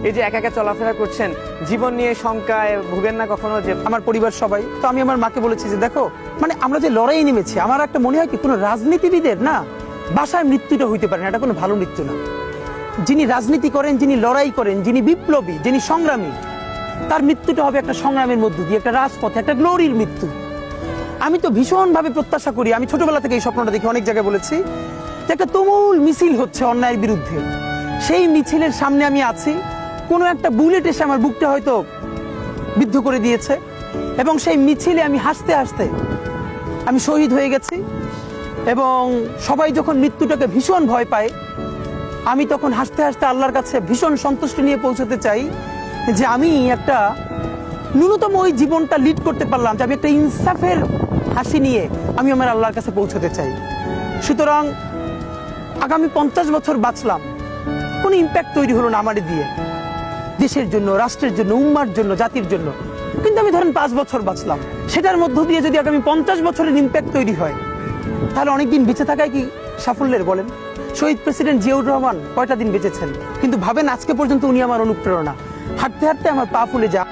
এই যে একা একা চলাফেরা করছেন, জীবন নিয়ে শঙ্কায় ভুগেন না কখনো? যে আমার পরিবার সবাই তো, আমি আমার মাকে বলেছি যে দেখো, মানে আমরা যে লড়াই নেমেছি, আমার একটা মনে হয় কি কোনো রাজনীতিবিদের না বাসায় মৃত্যুটা হইতে পারে না, এটা কোনো ভালো মৃত্যু না। যিনি রাজনীতি করেন, যিনি লড়াই করেন, যিনি বিপ্লবী, যিনি সংগ্রামী, তার মৃত্যুটা হবে একটা সংগ্রামের মধ্য দিয়ে, একটা রাজপথে, একটা গ্লোরির মৃত্যু। আমি তো ভীষণভাবে প্রত্যাশা করি, আমি ছোটবেলা থেকে এই স্বপ্নটা দেখি, অনেক জায়গায় বলেছি যে একটা তুমুল মিছিল হচ্ছে অন্যায়ের বিরুদ্ধে, সেই মিছিলের সামনে আমি আছি, কোনো একটা বুলেট এসে আমার বুকটা হয়তো বিদ্ধ করে দিয়েছে, এবং সেই মিছিলে আমি হাসতে হাসতে আমি শহীদ হয়ে গেছি। এবং সবাই যখন মৃত্যুটাকে ভীষণ ভয় পায়, আমি তখন হাসতে হাসতে আল্লাহর কাছে ভীষণ সন্তুষ্টি নিয়ে পৌঁছতে চাই যে আমি একটা ন্যূনতম ওই জীবনটা লিড করতে পারলাম, যে আমি একটা ইনসাফের হাসি নিয়ে আমি আমার আল্লাহর কাছে পৌঁছতে চাই। সুতরাং আগামী 50 বছর বাঁচলাম, কোনো ইম্প্যাক্ট তৈরি হলো না আমার দিয়ে, দেশের জন্য, রাষ্ট্রের জন্য, উম্মার জন্য, জাতির জন্য। কিন্তু আমি ধরেন 5 বছর বাঁচলাম, সেটার মধ্য দিয়ে যদি আগামী 50 বছরের ইম্প্যাক্ট তৈরি হয়, তাহলে অনেকদিন বেঁচে থাকায় কি সাফল্যের বলেন? শহীদ প্রেসিডেন্ট জিয়াউর রহমান কয়টা দিন বেঁচেছেন, কিন্তু ভাবেন আজকে পর্যন্ত উনি আমার অনুপ্রেরণা। হাঁটতে হাঁটতে আমার পা ফুলে যায়।